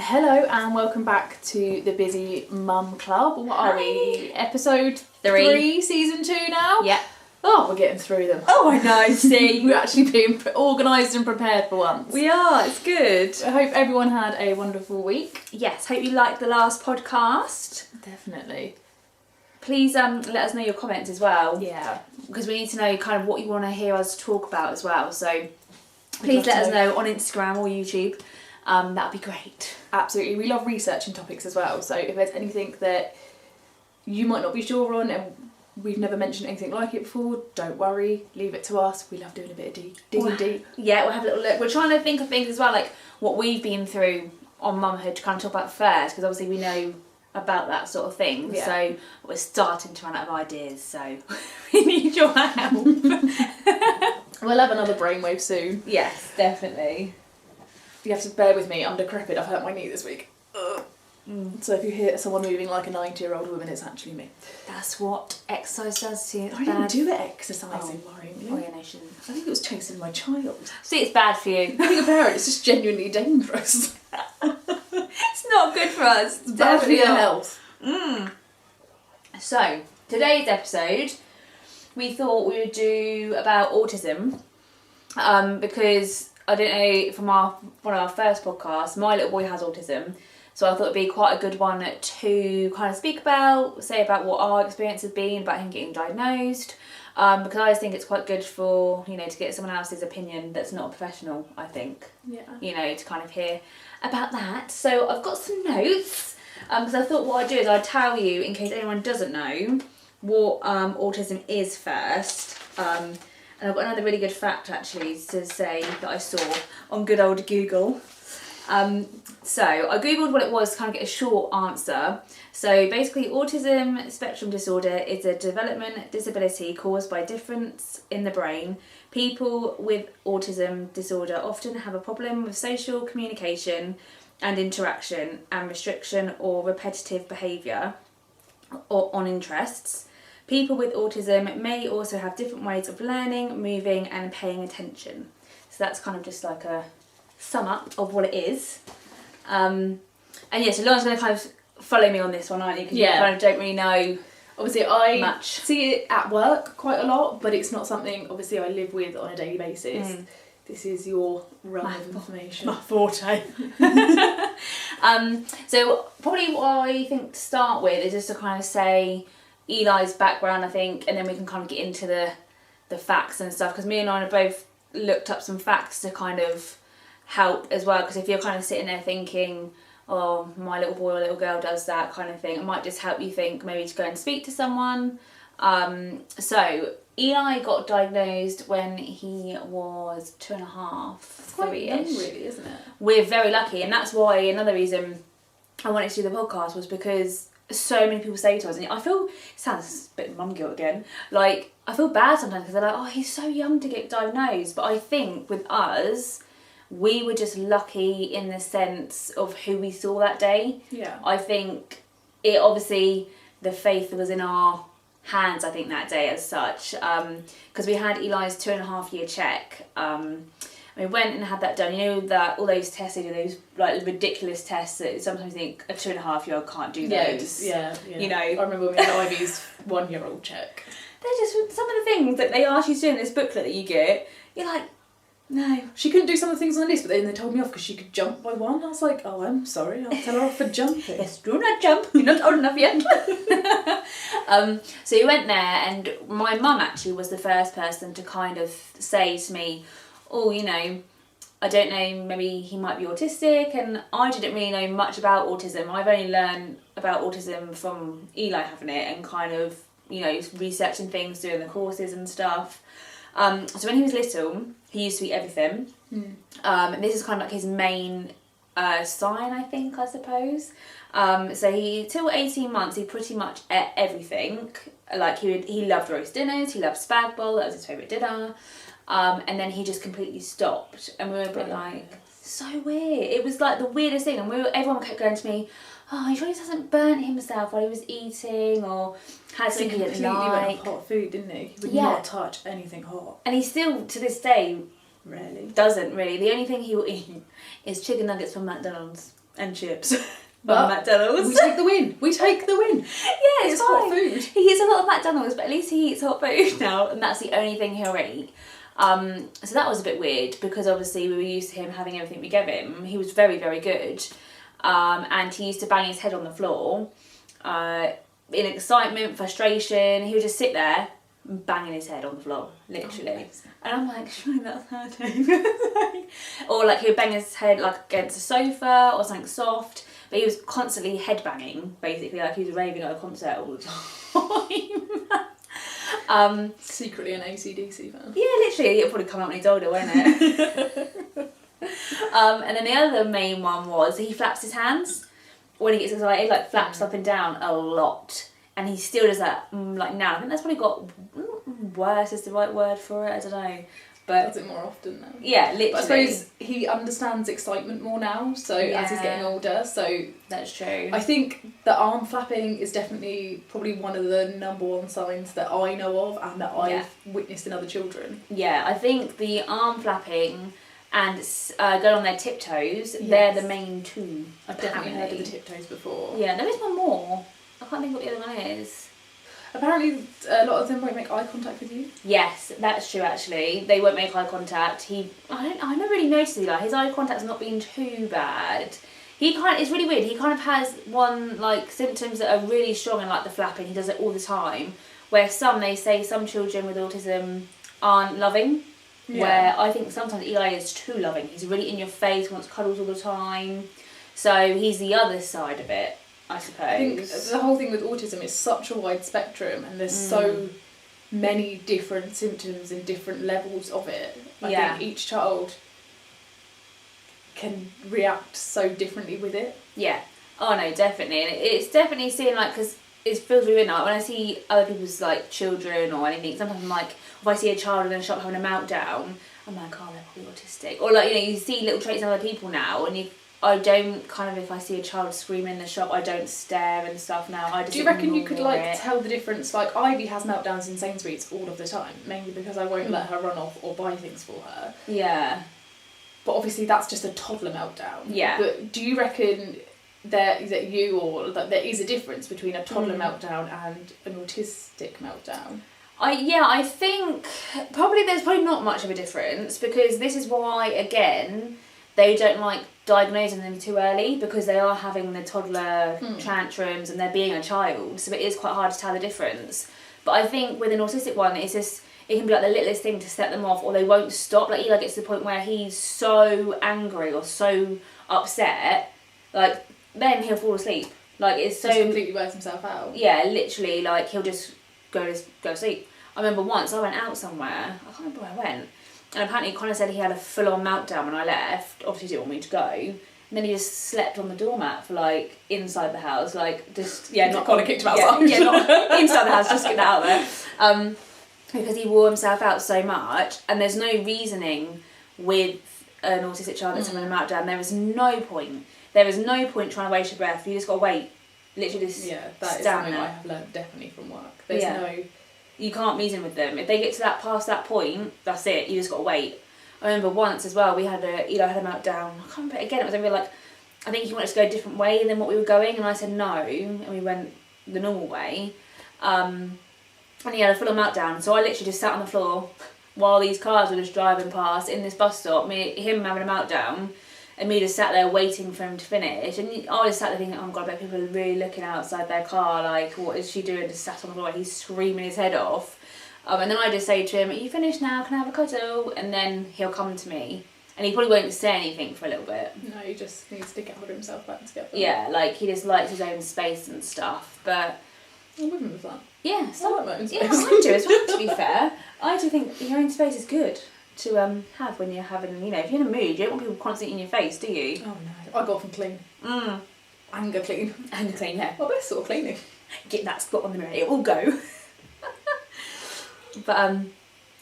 Hello and welcome back to the Busy Mum Club. What are we? Episode 3, season 2 now? Yeah. Oh, we're getting through them. Oh, I know, see. We're actually being organised and prepared for once. We are, it's good. I hope everyone had a wonderful week. Yes, hope you liked the last podcast. Definitely. Please let us know your comments as well. Yeah. Because we need to know kind of what you want to hear us talk about as well. So please let us know on Instagram or YouTube. That'd be great. Absolutely. We love researching topics as well. So if there's anything that you might not be sure on and we've never mentioned anything like it before, don't worry. Leave it to us. We love doing a bit of digging deep. Yeah, we'll have a little look. We're trying to think of things as well, like what we've been through on mumhood to kind of talk about first, because obviously we know about that sort of thing. Yeah. So we're starting to run out of ideas, so we need your help. We'll have another brainwave soon. Yes, definitely. You have to bear with me, I'm decrepit, I've hurt my knee this week. So if you hear someone moving like a 90-year-old woman, it's actually me. That's what exercise does to you. I didn't do it exercising, worryingly. Oh, yeah, no, shouldn't. I think it was chasing my child. See, it's bad for you. Being a parent, it's just genuinely dangerous. It's not good for us. It's bad for your health. So, today's episode, we thought we would do about autism, because I don't know, from one of our first podcasts, my little boy has autism, so I thought it'd be quite a good one to kind of speak about, say about what our experience has been about him getting diagnosed, because I just think it's quite good for, you know, to get someone else's opinion that's not a professional, I think. Yeah. You know, to kind of hear about that. So I've got some notes, because I thought what I'd do is I'd tell you, in case anyone doesn't know, what autism is first. And I've got another really good fact actually to say that I saw on good old Google. So I googled what it was to kind of get a short answer. So basically autism spectrum disorder is a development disability caused by difference in the brain. People with autism disorder often have a problem with social communication and interaction and restriction or repetitive behaviour or on interests. People with autism may also have different ways of learning, moving and paying attention. So that's kind of just like a sum up of what it is. And yeah, so Lauren's going to kind of follow me on this one, aren't you? Because you kind of don't really know. Obviously I much. See it at work quite a lot, but it's not something obviously I live with on a daily basis. This is your realm of information. My forte. So probably what I think to start with is just to kind of say Eli's background, I think, and then we can kind of get into the facts and stuff, because me and Lauren have both looked up some facts to kind of help as well, because if you're kind of sitting there thinking, oh, my little boy or little girl does that kind of thing, it might just help you think maybe to go and speak to someone. So Eli got diagnosed when he was 2.5, 3-ish. Young, really, isn't it? We're very lucky, and that's why another reason I wanted to do the podcast was because so many people say to us, and I feel, it sounds a bit mum guilt again, like I feel bad sometimes because they're like, oh, he's so young to get diagnosed, but I think with us we were just lucky in the sense of who we saw that day. Yeah. I think it obviously, the faith was in our hands, I think, that day as such, because we had Eli's 2.5-year check. We went and had that done. You know that all those tests, they do those like ridiculous tests that sometimes you think a 2.5-year-old can't do those. Yeah. You know. I remember when we had Ivy's 1-year-old check. They're just some of the things that they ask you to do in this booklet that you get. You're like, no. She couldn't do some of the things on the list, but then they told me off because she could jump by 1. I was like, oh, I'm sorry, I'll tell her off for jumping. Yes, do not jump. You're not old enough yet. So we went there, and my mum actually was the first person to kind of say to me, oh, you know, I don't know, maybe he might be autistic, and I didn't really know much about autism. I've only learned about autism from Eli having it and kind of, you know, researching things, doing the courses and stuff. So when he was little, he used to eat everything. And this is kind of like his main sign, I think, I suppose. So till 18 months, he pretty much ate everything. Like he loved roast dinners, he loved spag bowl, that was his favourite dinner. And then he just completely stopped, and we were a bit like, so weird. It was like the weirdest thing, and everyone kept going to me, oh, he really hasn't burnt himself while he was eating, or had something he didn't like. Went hot food, didn't he? He would not touch anything hot. And he still, to this day, Really? doesn't really. The only thing he will eat is chicken nuggets from McDonald's. and chips. But McDonald's. we take the win. We take the win. Yeah, it's hot fine. food. He eats a lot of McDonald's, but at least he eats hot food now, and that's the only thing he'll eat. So that was a bit weird because obviously we were used to him having everything we gave him. He was very, very good. And he used to bang his head on the floor. In excitement, frustration, he would just sit there banging his head on the floor, literally. And I'm like, surely that's hurting. Or like he would bang his head like against a sofa or something soft. But he was constantly head banging, basically, like he was raving at a concert all the time. Secretly an AC/DC fan. Yeah, literally, it'll probably come out when he's older, won't it? And then the other main one was he flaps his hands when he gets excited, like flaps up and down a lot. And he still does that like now. I think that's probably got worse is the right word for it, I don't know. But does it more often now. Yeah, literally. But I suppose he understands excitement more now, so as he's getting older, so that's true. I think the arm flapping is definitely probably one of the number one signs that I know of and that I've witnessed in other children. Yeah, I think the arm flapping and going on their tiptoes, they're the main two. I've definitely heard of the tiptoes before. Yeah, there is one more. I can't think what the other one is. Apparently a lot of them won't make eye contact with you. Yes, that's true actually. They won't make eye contact. I never really noticed it, like his eye contact's not been too bad. It's really weird. He kind of has one like symptoms that are really strong and like the flapping, he does it all the time. Where they say some children with autism aren't loving. Yeah. Where I think sometimes Eli is too loving. He's really in your face, wants cuddles all the time. So he's the other side of it, I suppose. I think the whole thing with autism is such a wide spectrum and there's so many different symptoms and different levels of it. I think each child can react so differently with it. Yeah. Oh no, definitely. And it's definitely seeing like, because it feels really weird now, when I see other people's like children or anything, sometimes I'm like, if I see a child in a shop having a meltdown, I'm like, oh, they're probably autistic. Or like, you see little traits in other people now and I don't kind of, if I see a child screaming in the shop, I don't stare and stuff now. I just Do you reckon you could like tell the difference? Like Ivy has meltdowns in Sainsbury's all of the time, mainly because I won't let her run off or buy things for her. Yeah. But obviously that's just a toddler meltdown. Yeah. But do you reckon that there is a difference between a toddler meltdown and an autistic meltdown? I think there's probably not much of a difference because this is why, again, they don't like diagnosing them too early because they are having the toddler tantrums and they're being a child, so it is quite hard to tell the difference. But I think with an autistic one, it can be like the littlest thing to set them off, or they won't stop. Like Eli gets to the point where he's so angry or so upset, like then he'll fall asleep. Like it's so just completely wears himself out. Yeah, literally, like he'll just go to sleep. I remember once I went out somewhere. I can't remember where I went. And apparently Connor said he had a full-on meltdown when I left. Obviously he didn't want me to go. And then he just slept on the doormat for like inside the house, like just not Connor kicked him outside. Yeah, not inside the house, just get that out there. Because he wore himself out so much, and there's no reasoning with an autistic child that's having a meltdown. There is no point. There is no point trying to waste your breath. You just got to wait. Literally just that is something I have learned definitely from work. You can't reason with them. If they get to past that point, that's it. You just got to wait. I remember once as well, Eli had a meltdown. I can't remember, again, it was over like, I think he wanted to go a different way than what we were going, and I said no, and we went the normal way. And he had a full-on meltdown, so I literally just sat on the floor while these cars were just driving past in this bus stop, him having a meltdown, and me just sat there waiting for him to finish. And I was sat there thinking, oh my god, I bet people are really looking outside their car, like, what is she doing? Just sat on the floor, he's screaming his head off. And then I just say to him, are you finished now? Can I have a cuddle? And then he'll come to me. And he probably won't say anything for a little bit. No, he just needs to get himself back together. Yeah, like, he just likes his own space and stuff, but... I'm with him with that. Yeah, I like my own space. Yeah, I do as well, to be fair. I do think your own space is good to have when you're having, if you're in a mood, you don't want people constantly in your face, do you? Oh no, I go off and clean. Anger clean. Anger clean, yeah. Well, best sort of cleaning. Get that spot on the mirror, it will go. But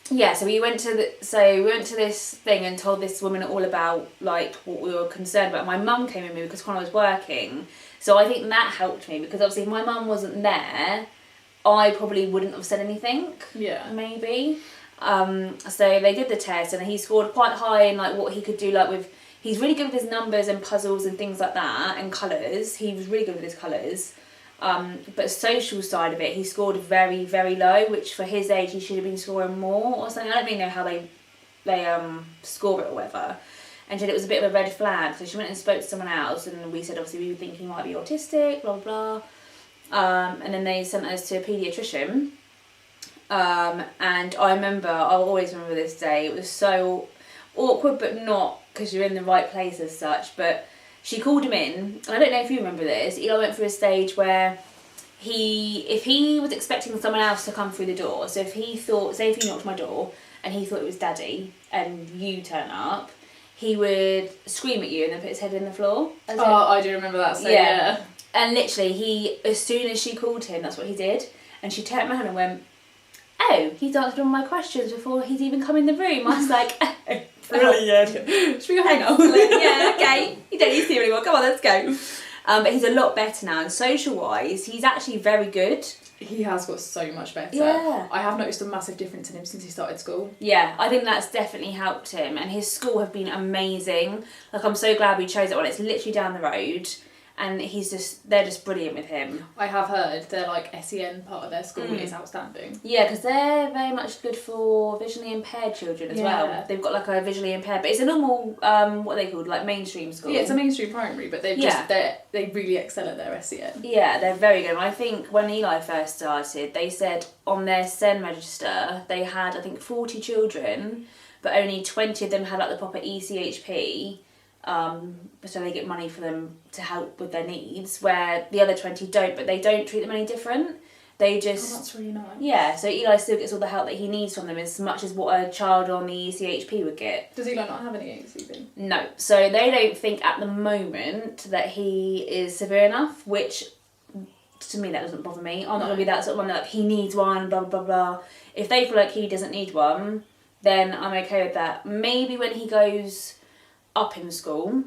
so we went to this thing and told this woman all about like what we were concerned about. My mum came with me because Connor was working, so I think that helped me because obviously if my mum wasn't there, I probably wouldn't have said anything. Yeah. Maybe. So they did the test and he scored quite high in like what he could do like with He's really good with his numbers and puzzles and things like that, and colours. He was really good with his colours. But social side of it, he scored very, very low, which for his age he should have been scoring more or something. I don't really know how they score it or whatever. And she said it was a bit of a red flag, so she went and spoke to someone else, and we said obviously we would think he might be autistic, blah blah blah. And then they sent us to a paediatrician. And I remember, I'll always remember this day. It was so awkward, but not because you're in the right place as such. But she called him in, and I don't know if you remember this. Eli went through a stage where if he was expecting someone else to come through the door, so if he thought, say if he knocked my door and he thought it was Daddy and you turn up, he would scream at you and then put his head in the floor. I do remember that. So yeah. And literally, as soon as she called him, that's what he did. And she turned around and went, "Oh, he's answered all my questions before he's even come in the room." I was like, oh, brilliant. Should we go hang out? Yeah, okay. You don't need to see him anymore. Come on, let's go. But he's a lot better now, and social-wise, he's actually very good. He has got so much better. Yeah. I have noticed a massive difference in him since he started school. Yeah, I think that's definitely helped him, and his school have been amazing. Like, I'm so glad we chose that one. It's literally down the road, and they're just brilliant with him. I have heard their SEN part of their school is outstanding. Yeah, because they're very much good for visually impaired children as well. They've got a visually impaired, but it's a normal what are they called, mainstream school. Yeah, it's a mainstream primary, but they really excel at their SEN. Yeah, they're very good. And I think when Eli first started, they said on their SEN register they had 40 children, but only 20 of them had the proper ECHP. So they get money for them to help with their needs, where the other 20 don't, but they don't treat them any different. They just... Oh, that's really nice. Yeah, so Eli still gets all the help that he needs from them as much as what a child on the ECHP would get. Does Eli not have any ECHP? No, so they don't think at the moment that he is severe enough, which to me that doesn't bother me. I'm not going to be that sort of one that he needs one, blah blah blah. If they feel like he doesn't need one, then I'm okay with that. Maybe when he goes up in school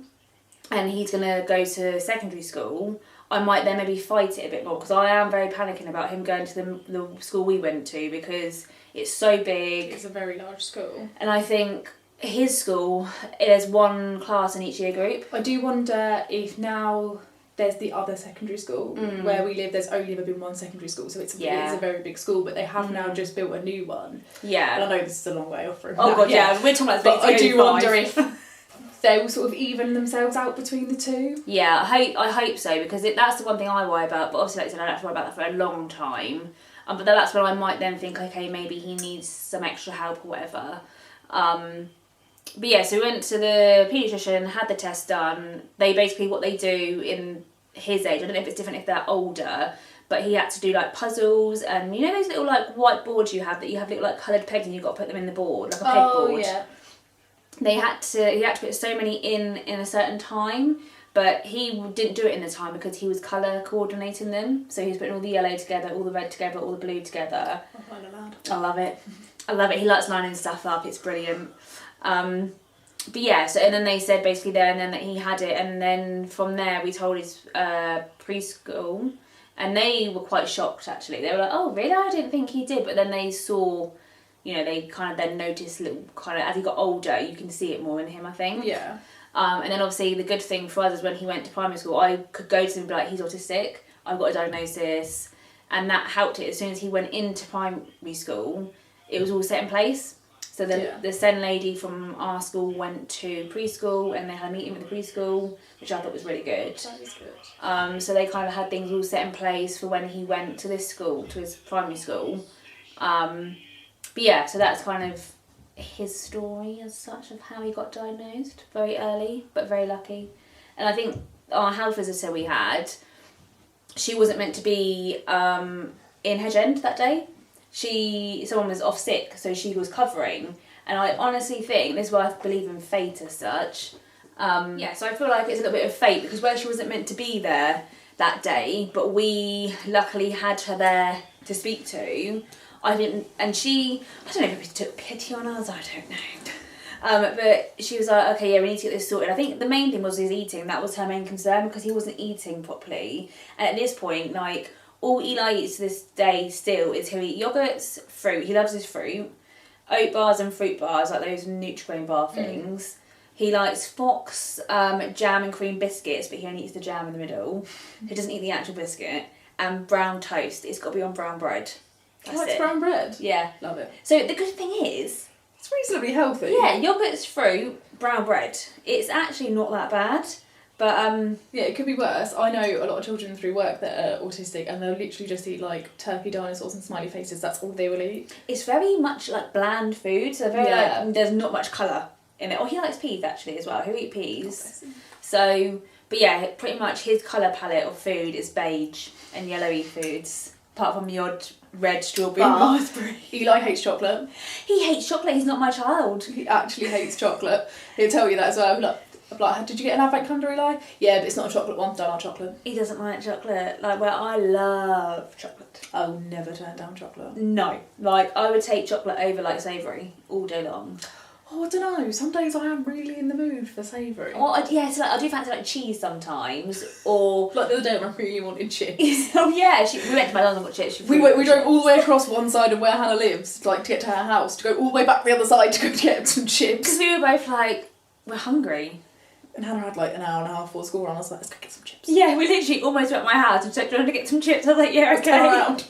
and he's going to go to secondary school, I might then maybe fight it a bit more, because I am very panicking about him going to the school we went to, because it's so big. It's a very large school. And I think his school, there's one class in each year group. I do wonder if now there's the other secondary school where we live, there's only ever been one secondary school, so it's a very big school, but they have now just built a new one. Yeah. And I know this is a long way off from Oh that, god, yeah, we're talking about but I do wonder if they will sort of even themselves out between the two. Yeah, I hope so, because that's the one thing I worry about, but obviously like I said, I don't have to worry about that for a long time. But that's when I might then think, okay, maybe he needs some extra help or whatever. But yeah, so we went to the paediatrician, had the test done. They basically, what they do in his age, I don't know if it's different if they're older, but he had to do puzzles, and you know those little white boards you have little coloured pegs and you've got to put them in the board, like a pegboard. Yeah. He had to put so many in a certain time, but he didn't do it in the time because he was colour coordinating them. So he was putting all the yellow together, all the red together, all the blue together. I love it. I love it. He likes lining stuff up. It's brilliant. But yeah, so and then they said basically there and then that he had it, and then from there we told his preschool, and they were quite shocked actually. They were like, "Oh really? I didn't think he did." But then they saw, they kind of then noticed little as he got older, you can see it more in him, I think. Yeah. And then obviously the good thing for us is when he went to primary school, I could go to him and be like, he's autistic, I've got a diagnosis, and that helped it. As soon as he went into primary school, it was all set in place. So the SEN lady from our school went to preschool, and they had a meeting with the preschool, which I thought was really good. That is good. So they kind of had things all set in place for when he went to this school, to his primary school. But yeah, so that's kind of his story as such of how he got diagnosed very early, but very lucky. And I think our health visitor we had, she wasn't meant to be in Hedge End that day. Someone was off sick, so she was covering. And I honestly think this is why I believe in fate as such. So I feel like it's a little bit of fate, because where she wasn't meant to be there that day, but we luckily had her there to speak to. I don't know if it took pity on us, I don't know. But she was like, okay, yeah, we need to get this sorted. I think the main thing was his eating. That was her main concern, because he wasn't eating properly. And at this point, all Eli eats to this day still is he'll eat yogurts, fruit. He loves his fruit. Oat bars and fruit bars, like those Nutrigrain bar things. He likes Fox jam and cream biscuits, but he only eats the jam in the middle. He doesn't eat the actual biscuit. And brown toast. It's got to be on brown bread. He likes brown bread? Yeah. Love it. So the good thing is... It's reasonably healthy. Yeah, yoghurt's fruit, brown bread. It's actually not that bad. But yeah, it could be worse. I know a lot of children through work that are autistic and they'll literally just eat like turkey dinosaurs and smiley faces. That's all they will eat. It's very much like bland food, so very like there's not much colour in it. Oh, he likes peas actually as well. He'll eat peas. So, but yeah, pretty much his colour palette of food is beige and yellowy foods, apart from the odd red strawberry raspberry. Eli hates chocolate. He hates chocolate. He's not my child. He actually hates chocolate. He'll tell you that as well. Like, did you get an advent calendar, Eli? Yeah, but it's not a chocolate one. Don't like chocolate. He doesn't like chocolate. Like, where I love chocolate. I'll never turn down chocolate. No. Like, I would take chocolate over, like, savoury all day long. Oh, I don't know. Some days I am really in the mood for savoury. Oh, yeah, so like, I do fancy, like, cheese sometimes, or... Like, the other day when I really wanted chips. Oh, yeah, we went to McDonald's and got chips. We drove all the way across one side of where Hannah lives, like, to get to her house, to go all the way back the other side to go get some chips. Because we were both like, we're hungry. And Hannah had like an hour and a half before school run. I was like, let's go get some chips. Yeah, we literally almost went to my house and said, trying to get some chips. I was like, yeah, okay. Turn around.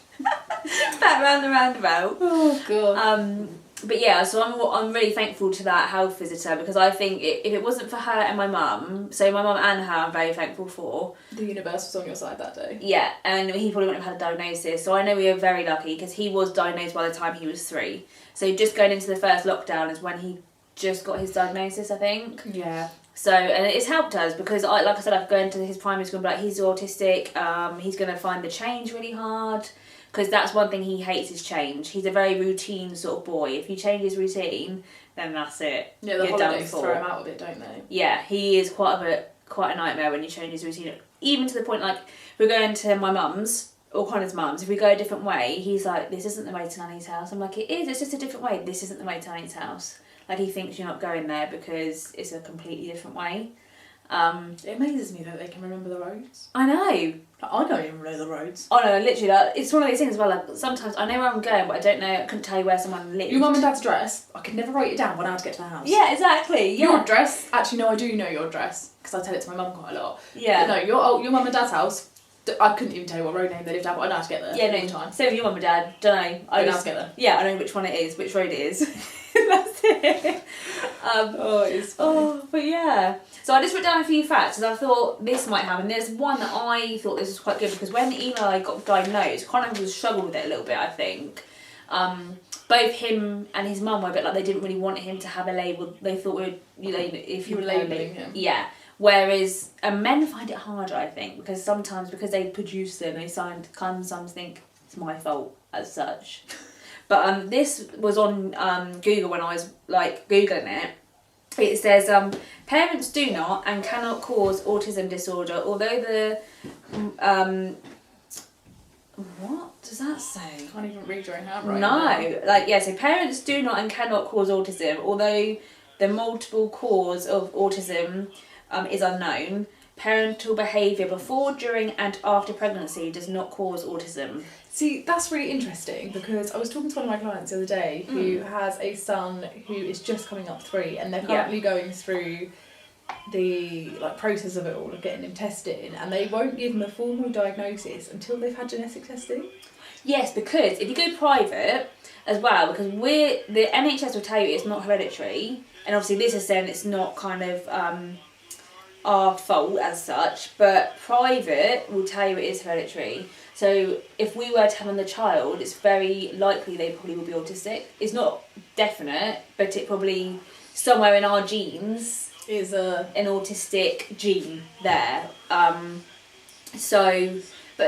Back round the roundabout. Oh, God. But yeah, so I'm really thankful to that health visitor, because I think if it wasn't for her and my mum, so my mum and her I'm very thankful for. The universe was on your side that day. Yeah, and he probably wouldn't have had a diagnosis. So I know we were very lucky because he was diagnosed by the time he was 3. So just going into the first lockdown is when he just got his diagnosis, I think. Yeah. So, and it's helped us because, like I said, I could go into his primary school and be like, he's autistic, he's going to find the change really hard, because that's one thing he hates is change. He's a very routine sort of boy. If you change his routine, then that's it. Yeah, the holidays throw him out of it, don't they? Yeah, he is quite a nightmare when you change his routine. Even to the point, like, we're going to my mum's, or Connor's mum's, if we go a different way, he's like, this isn't the way to Nanny's house. I'm like, it is, it's just a different way. This isn't the way to Nanny's house. Like, he thinks you're not going there because it's a completely different way. It amazes me that they can remember the roads. I know. Like, I don't even know the roads. Oh no, literally, like, it's one of those things as well, like, sometimes I know where I'm going, but I don't know, I couldn't tell you where someone lives. Your mum and dad's address, I could never write it down when I had to get to the house. Yeah, exactly. Yeah. Your address, actually no, I do know your address, because I tell it to my mum quite a lot. Yeah. But no, your mum and dad's house, I couldn't even tell you what road name they lived at, but I know how to get there. Yeah, no, all the time. same with your mum and dad, don't know. I know how to get there. Yeah, I know which one it is, which road it is. That's it. It's funny. But yeah. So I just wrote down a few facts because I thought this might happen. There's one that I thought this was quite good because when Eli got diagnosed, Connor was struggled with it a little bit, I think. Both him and his mum were a bit like they didn't really want him to have a label. They thought if you were labelling him. Yeah. Whereas men find it harder, I think, because sometimes because they produce them, they sometimes think it's my fault as such. But this was on Google when I was like Googling it. It says parents do not and cannot cause autism disorder, although the what does that say? I can't even read your own handwriting. No, so parents do not and cannot cause autism, although the multiple cause of autism is unknown. Parental behaviour before, during and after pregnancy does not cause autism. See, that's really interesting because I was talking to one of my clients the other day who has a son who is just coming up 3 and they're currently going through the process of it all, of getting him tested, and they won't give him a formal diagnosis until they've had genetic testing. Yes, because if you go private as well, because the NHS will tell you it's not hereditary, and obviously this is saying it's not kind of our fault as such, but private will tell you it is hereditary. So if we were to have another child, it's very likely they probably will be autistic. It's not definite, but it probably somewhere in our genes is an autistic gene there. But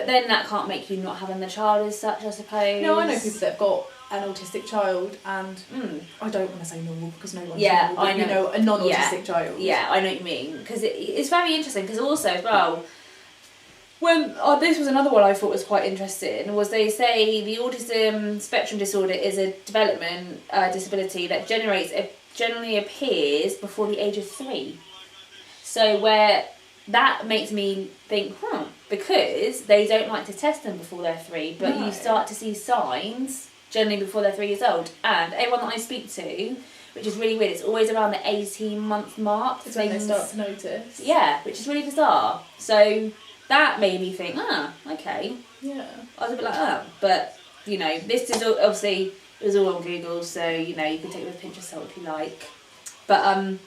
then that can't make you not having the child as such, I suppose. No, I know people that have got an autistic child and I don't want to say normal because no one's normal, but I know. You know, a non-autistic child. Yeah, I know what you mean. Because it's very interesting because also as well, when this was another one I thought was quite interesting, was they say the autism spectrum disorder is a development disability that generally appears before the age of 3. So where that makes me think, because they don't like to test them before they're 3, but you start to see signs generally before they're 3 years old. And everyone that I speak to, which is really weird. It's always around the 18-month mark. It's when they start to notice. Yeah, which is really bizarre. So that made me think, okay. Yeah. I was a bit like, but, you know, this is all, obviously, it was all on Google, so, you know, you can take it with a pinch of salt if you like. But, and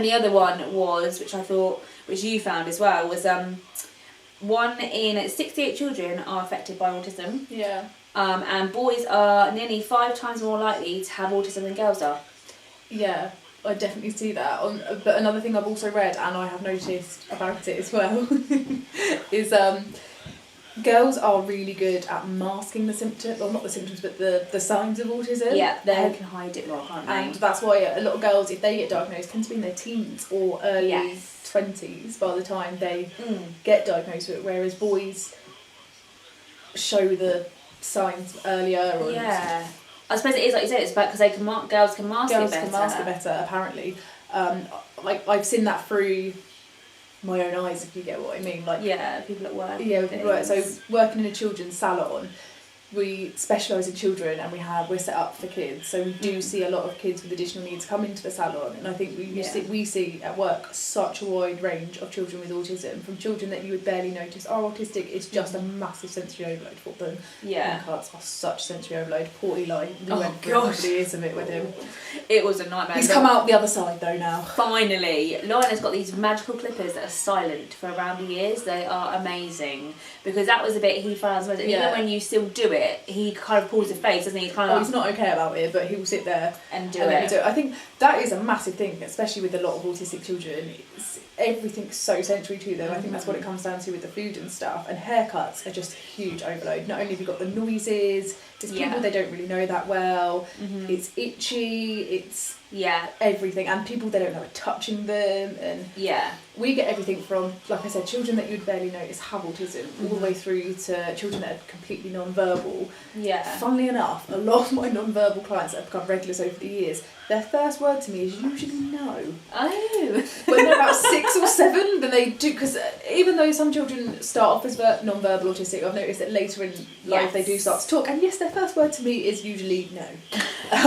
the other one was, which I thought, which you found as well, was 1 in 68 children are affected by autism. Yeah. And boys are nearly 5 times more likely to have autism than girls are. Yeah, I definitely see that. But another thing I've also read, and I have noticed about it as well, is girls are really good at masking the symptoms, or not the symptoms, but the signs of autism. Yeah, they can hide it more, can't they? And that's why a lot of girls, if they get diagnosed, tend to be in their teens or early 20s by the time they get diagnosed with it, whereas boys show the signs earlier. Or yeah. I suppose it is like you said, it's because girls can mask it better. Girls can mask it better, apparently. Like I've seen that through my own eyes, if you get what I mean. Like people at work. Yeah, people at work. So working in a children's salon, we specialise in children, and we're set up for kids. So we do see a lot of kids with additional needs come into the salon, and I think we see at work such a wide range of children with autism, from children that you would barely notice are autistic. It's just a massive sensory overload for them. Yeah, Haircuts are such sensory overload. Poor Eli, we went through gosh, the years of it with him. It was a nightmare. He's come out the other side though now. Finally, Lauren has got these magical clippers that are silent for around the ears. They are amazing, because that was a bit he found. Even when you still do it, he kind of pulls his face, doesn't he? He's not okay about it, but he will sit there and do it. I think that is a massive thing, especially with a lot of autistic children. Everything's so sensory to them. I think that's what it comes down to with the food and stuff. And haircuts are just a huge overload. Not only have you got the noises, there's people they don't really know that well. It's itchy. It's everything, and people they don't know are touching them, and we get everything from, like I said, children that you'd barely notice have autism, all the way through to children that are completely non-verbal. Funnily enough, a lot of my non-verbal clients that have become regulars over the years, their first word to me is usually no. Oh. When they're about 6 or 7, then they do, because even though some children start off as non-verbal autistic, I've noticed that later in life they do start to talk, and yes, their first word to me is usually no.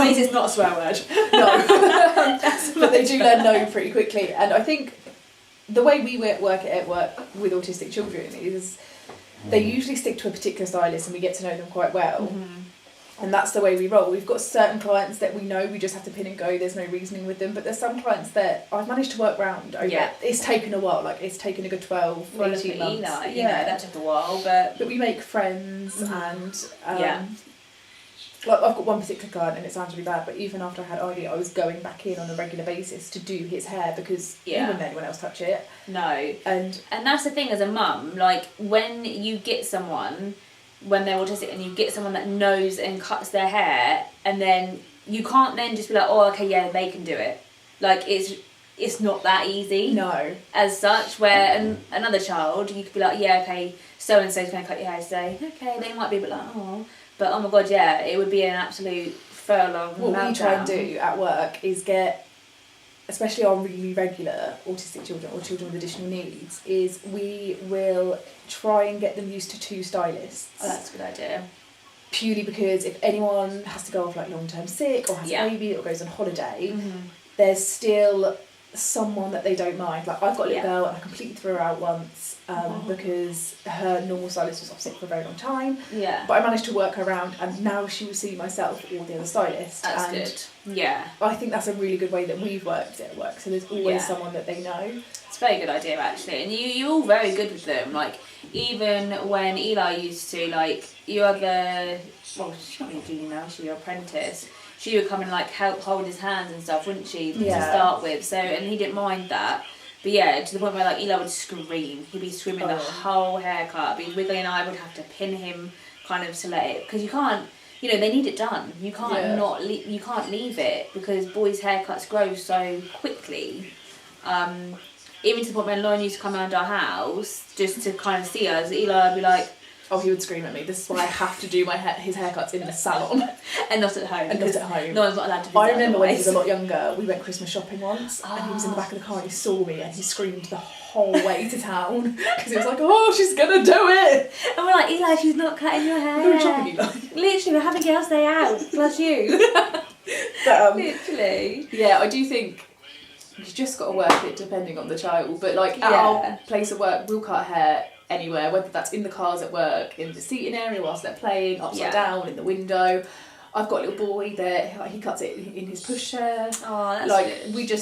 This is not a swear word. No. But they do learn no pretty quickly, and I think the way we work with autistic children is they usually stick to a particular stylist, and we get to know them quite well. And that's the way we roll. We've got certain clients that we know we just have to pin and go, there's no reasoning with them, but there's some clients that I've managed to work around over. It's taken a while, like it's taken a good 12, 18 months. You know, that took a while, but we make friends, and like I've got one particular client, and it sounds really bad, but even after I had Ivy, I was going back in on a regular basis to do his hair, because he wouldn't let anyone else touch it. No. And that's the thing as a mum, like when you get someone, when they're autistic, and you get someone that knows and cuts their hair, and then you can't then just be like, oh okay, yeah, they can do it. Like it's not that easy. No. As such, where another child, you could be like, yeah, okay, so and so's going to cut your hair today. Okay, they might be a bit like, oh. But oh my god, yeah, it would be an absolute furlong. What we try and do at work is get, especially our really regular autistic children or children with additional needs, is we will try and get them used to 2 stylists. Oh, that's a good idea. Purely because if anyone has to go off like long-term sick, or has a baby, or goes on holiday, there's still someone that they don't mind. Like I've got a little girl, and I completely threw her out once because her normal stylist was off sick for a very long time. But I managed to work her around, and now she will see myself or the other stylist. That's good. Yeah. I think that's a really good way that we've worked it at work. So there's always someone that they know. It's a very good idea actually, and you're all very good with them. Like even when Eli used to, like you other, well, she's not really doing now, she's your apprentice. She would come and like help hold his hands and stuff, wouldn't she, to start with? So, and he didn't mind that. But yeah, to the point where like Eli would scream. He'd be screaming the whole haircut. Be wiggling, and I would have to pin him kind of to let it, because you can't, you know, they need it done. You can't you can't leave it, because boys' haircuts grow so quickly. Even to the point when Lauren used to come around our house just to kind of see us, Eli would be like, oh, he would scream at me. This is why I have to do his haircuts in the salon. And not at home. And not at home. No one's not allowed to visit. I remember when he was a lot younger, we went Christmas shopping once, and he was in the back of the car, and he saw me, and he screamed the whole way to town, because he was like, oh, she's going to do it. And we're like, Eli, she's not cutting your hair. Who are you shopping, Eli? Literally, we're having girls' day out, plus you. But, literally. yeah, I do think you've just got to work it depending on the child. But like at our place of work, we'll cut hair anywhere, whether that's in the cars at work, in the seating area whilst they're playing, upside down, in the window. I've got a little boy that he cuts it in his pushchair. Oh, that's like good. we do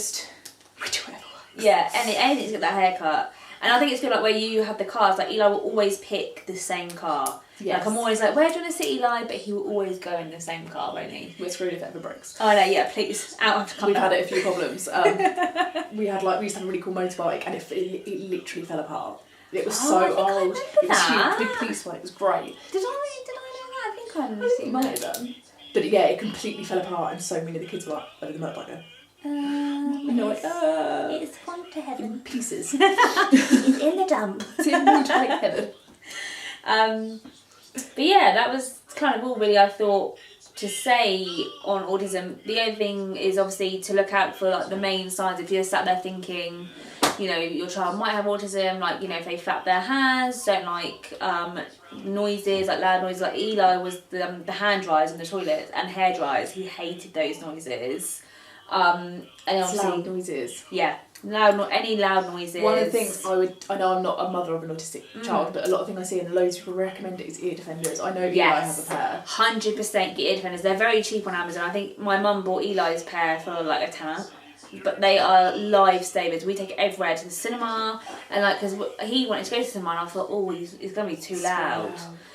whatever. Yeah, anything to get that haircut. And I think it's good, like, where you have the cars, like, Eli will always pick the same car. Yes. Like, I'm always like, where do you want to sit, Eli? But he will always go in the same car, won't he? We're screwed if it ever breaks. Oh, no, yeah, please. Out after come We've back. had it a few problems. We used to have a really cool motorbike and it literally fell apart. It was so old. It was huge, big police one, it was great. Did I know that? I think I I think you might have done. But yeah, it completely fell apart and so many of the kids were like, where did the motorbike go? And they're like, it's gone to heaven. in pieces. It's in the dump. It's in motorbike heaven. But yeah, that was kind of all really I thought to say on autism. The only thing is obviously to look out for like the main signs. If you're sat there thinking, you know, your child might have autism, like, you know, if they flap their hands, don't like noises, like loud noises. Like Eli was the hand dryers in the toilet and hair dryers. He hated those noises. And obviously, loud noises. Yeah, any loud noises. One of the things I know I'm not a mother of an autistic child, but a lot of things I see and loads of people recommend it is ear defenders. I know Eli has a pair. 100% get ear defenders. They're very cheap on Amazon. I think my mum bought Eli's pair for like a tenner. But they are lifesavers. We take it everywhere, to the cinema, and like, because he wanted to go to the cinema, and I thought, oh, he's going to be too loud.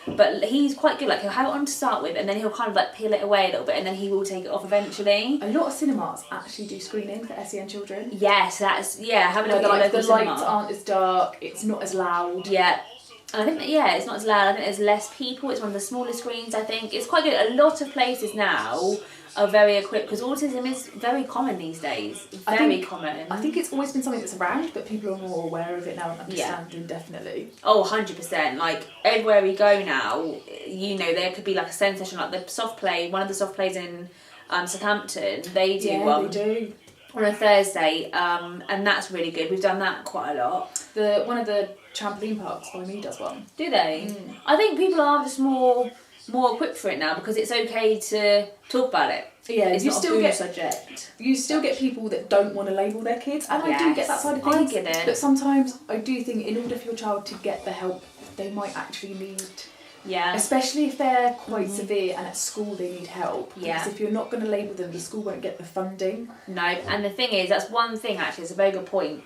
But he's quite good. Like, he'll have it on to start with, and then he'll kind of like peel it away a little bit, and then he will take it off eventually. A lot of cinemas actually do screening for SEN children. Yes, that's have a look at like, the cinema. lights aren't as dark. It's not as loud. Yeah. And I think that, it's not as loud. I think there's less people. It's one of the smaller screens, I think. It's quite good. A lot of places now are very equipped, because autism is very common these days. Very common. I think it's always been something that's around, but people are more aware of it now and understanding, definitely. Oh, 100%. Like, everywhere we go now, you know, there could be like a SEN session, like the soft play, one of the soft plays in Southampton, they do one. They do. On a Thursday, and that's really good. We've done that quite a lot. One of the trampoline parks by me does one. Do they? I think people are just more equipped for it now, because it's okay to talk about it. Yeah, it's you not still a get subject. You still get people that don't want to label their kids, and I do get that side of things. I get it. But sometimes I do think in order for your child to get the help they might actually need. Yeah. Especially if they're quite severe and at school they need help. Yeah. Because if you're not going to label them, the school won't get the funding. No, and the thing is, that's one thing actually, it's a very good point.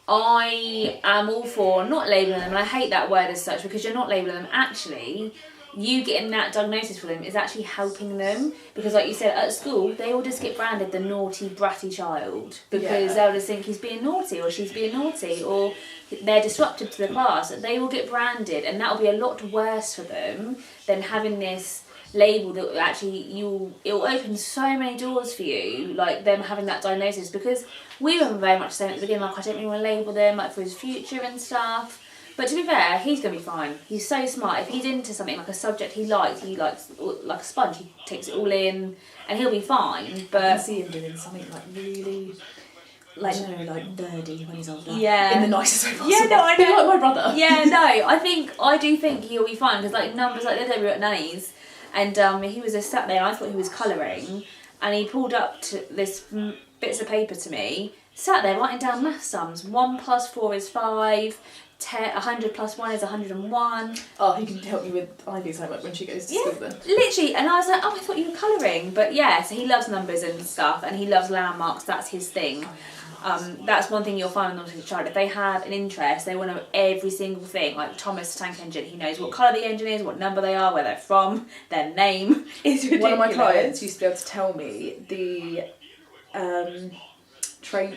I am all for not labelling them, and I hate that word as such, because you're not labelling them. Actually, you getting that diagnosis for them is actually helping them, because like you said, at school they all just get branded the naughty bratty child, because they'll just think he's being naughty or she's being naughty, or they're disruptive to the class. They will get branded, and that'll be a lot worse for them than having this label that actually it'll open so many doors for you, like them having that diagnosis. Because we were very much saying at the beginning, like, I don't really want to label them, like, for his future and stuff. But to be fair, he's going to be fine. He's so smart. If he's into something, like a subject he likes like a sponge, he takes it all in, and he'll be fine. But I can see him doing something like really, like, you know, like nerdy when he's older. Yeah. In the nicest way possible. Yeah, no, I know. Like my brother. Yeah, no, I do think he'll be fine, because like numbers, like the other day we were at Nanny's, and he was just sat there, and I thought he was colouring, and he pulled up this bits of paper to me, sat there writing down math sums. 1 + 4 is 5. 100 + 1 is 101. Oh, he can help me with Ivy's homework when she goes to school then. Literally, and I was like, oh, I thought you were colouring. But yeah, so he loves numbers and stuff, and he loves landmarks, that's his thing. That's one thing you'll find with an autistic child. If they have an interest, they want to know every single thing. Like Thomas Tank Engine, he knows what colour the engine is, what number they are, where they're from, their name. It's ridiculous. One of my clients used to be able to tell me the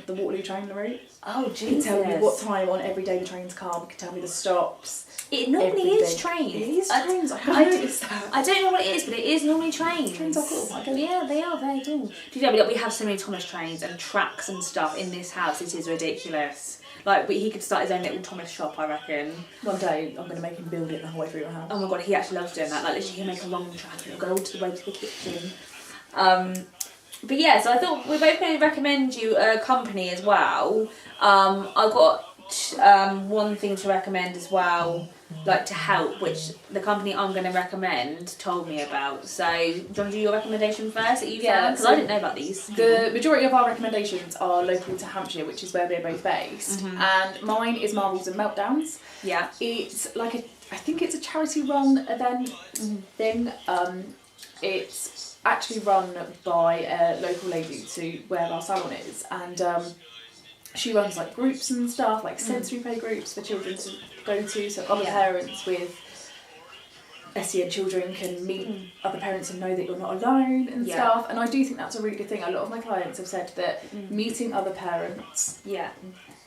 Waterloo train route. Oh, Jesus. He could tell me what time on every day the trains come. He could tell me the stops. It normally is trains. It is trains. I noticed that. I don't know what it is, but it is normally trains. Trains are cool. Yeah, they are very cool. We have so many Thomas trains and tracks and stuff in this house. It is ridiculous. Like, but he could start his own little Thomas shop, I reckon. One day I'm going to make him build it the whole way through your house. Oh my god, he actually loves doing that. Like, literally, he'll make a long track and it'll go all the way to the kitchen. But yeah, so I thought we're both going to recommend you a company as well. I've got one thing to recommend as well, like to help, which the company I'm going to recommend told me about. So, do you want to do your recommendation first that you found? Because I didn't know about these. The majority of our recommendations are local to Hampshire, which is where we're both based. And mine is Marbles and Meltdowns. Yeah. It's like I think it's a charity run event thing. It's actually run by a local lady to where our salon is, and she runs like groups and stuff, like sensory play groups for children to go to, so other parents with SEN children can meet other parents and know that you're not alone and stuff. And I do think that's a really good thing. A lot of my clients have said that meeting other parents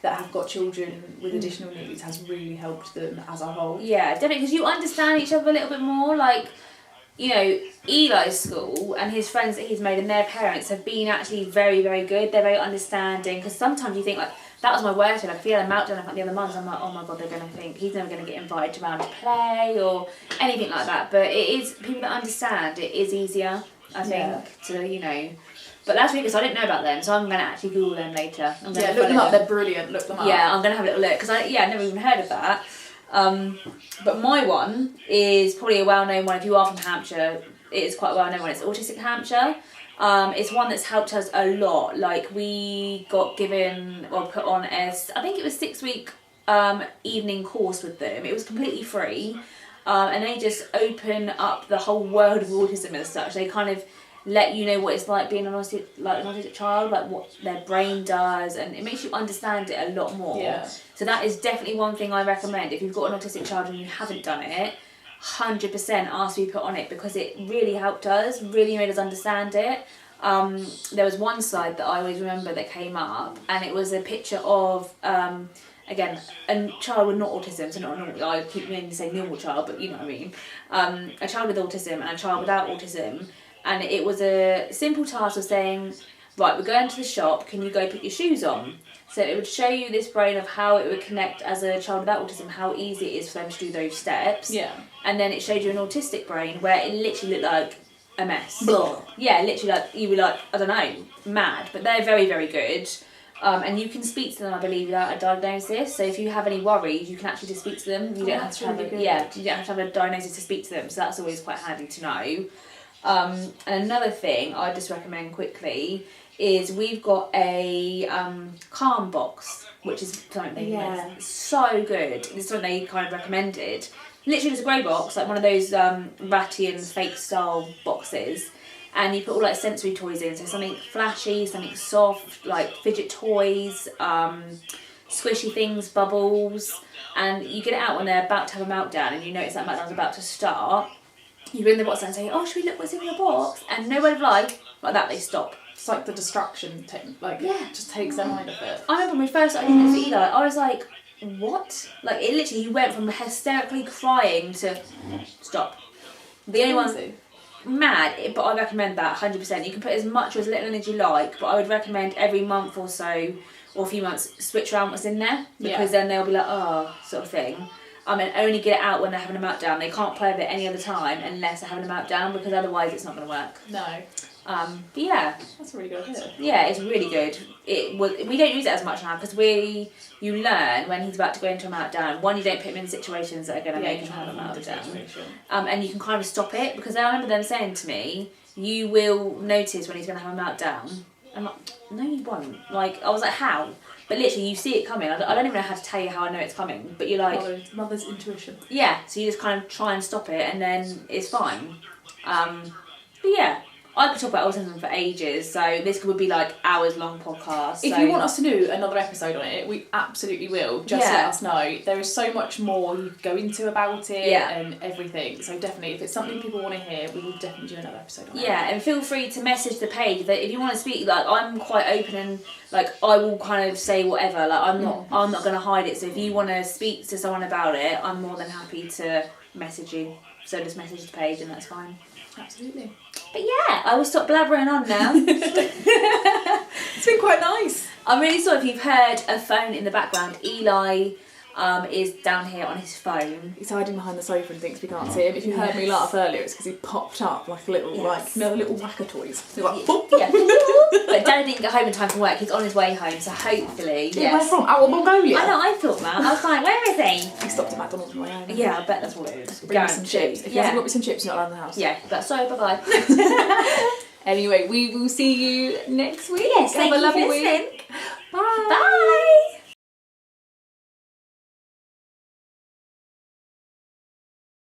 that have got children with additional needs has really helped them as a whole. Yeah, definitely, because you understand each other a little bit more. Like, you know, Eli's school and his friends that he's made and their parents have been actually very, very good. They're very understanding, because sometimes you think, like, that was my worst day. Like, if he had a meltdown like the other months, I'm like, oh my God, they're going to think he's never going to get invited around to play or anything like that. But it is, people that understand, it is easier, I think, to, you know. But that's really good, so I didn't know about them, so I'm going to actually Google them later. Look them up, they're brilliant, look them up. Yeah, I'm going to have a little look, because I've never even heard of that. But my one is probably a well-known one. If you are from Hampshire, it is quite a well-known one. It's Autistic Hampshire. It's one that's helped us a lot. Like, we got given or put on I think it was 6-week evening course with them. It was completely free, and they just open up the whole world of autism as such. They kind of let you know what it's like being an autistic child, like what their brain does, and it makes you understand it a lot more. Yeah. So that is definitely one thing I recommend. If you've got an autistic child and you haven't done it, 100% ask to be put on it, because it really helped us, really made us understand it. There was one slide that I always remember that came up, and it was a picture of, again, a child with not autism, so not a normal, I keep meaning to say normal child, but you know what I mean. A child with autism and a child without autism. And it was a simple task of saying, right, we're going to the shop, can you go put your shoes on? So it would show you this brain of how it would connect as a child without autism, how easy it is for them to do those steps. Yeah. And then it showed you an autistic brain where it literally looked like a mess. Blah. Yeah, literally like, you were like, I don't know, mad. But they're very, very good. And you can speak to them, I believe, without a diagnosis. So if you have any worries, you can actually just speak to them. You don't have to have you don't have to have a diagnosis to speak to them. So that's always quite handy to know. And another thing I just recommend quickly is we've got a calm box, which is something that's so good. This is something they kind of recommended. Literally just a grey box, like one of those Ratty and fake style boxes, and you put all like sensory toys in, so something flashy, something soft, like fidget toys, squishy things, bubbles, and you get it out when they're about to have a meltdown and you notice that meltdown's about to start. You bring the box out and say, oh, should we look what's in your box? And no word of lie, like that, they stop. It's like the distraction, it just takes their mind off it. I remember when we first started doing this for Eli, I was like, what? Like, it literally, he went from hysterically crying to stop. The only one, mad, but I recommend that 100%. You can put as much or as little in as you like, but I would recommend every month or so, or a few months, switch around what's in there, because then they'll be like, oh, sort of thing. And only get it out when they're having a meltdown. They can't play with it any other time unless they're having a meltdown, because otherwise it's not going to work. No. But yeah. That's a really good idea. Yeah, it's really good. We don't use it as much now, because you learn when he's about to go into a meltdown. One, you don't put him in situations that are going to make him have a meltdown. And you can kind of stop it, because I remember them saying to me, you will notice when he's going to have a meltdown. I'm like, no you won't. Like, I was like, how? But literally, you see it coming. I don't even know how to tell you how I know it's coming. But you're like... Mother's intuition. Yeah, so you just kind of try and stop it, and then it's fine. But yeah, I could talk about autism for ages, so this would be like hours-long podcast. If you want us to do another episode on it, we absolutely will. Just let us know. There is so much more you could go into about it and everything. So definitely, if it's something people want to hear, we will definitely do another episode on it. Yeah, and feel free to message the page. That if you want to speak, like, I'm quite open and like I will kind of say whatever. Like, I'm not going to hide it. So if you want to speak to someone about it, I'm more than happy to message you. So just message the page, and that's fine. Absolutely. But yeah, I will stop blabbering on now. It's been quite nice. I'm really sorry if you've heard a phone in the background. Eli is down here on his phone. He's hiding behind the sofa and thinks we can't see him. If you heard me laugh earlier, it's because he popped up like a little, little whacker toys. He's like, boop. Yeah. But Daddy didn't get home in time from work. He's on his way home, so hopefully, Where from? Out of Mongolia? I know, I thought that. I was like, where is he? He stopped at McDonald's on the way home. Yeah, I bet that's what it is. Bring me some chips. If he hasn't got me some chips, he's not allowed in the house. Yeah, but so, bye-bye. Anyway, we will see you next week. Yes, Have a lovely week. Bye. Bye.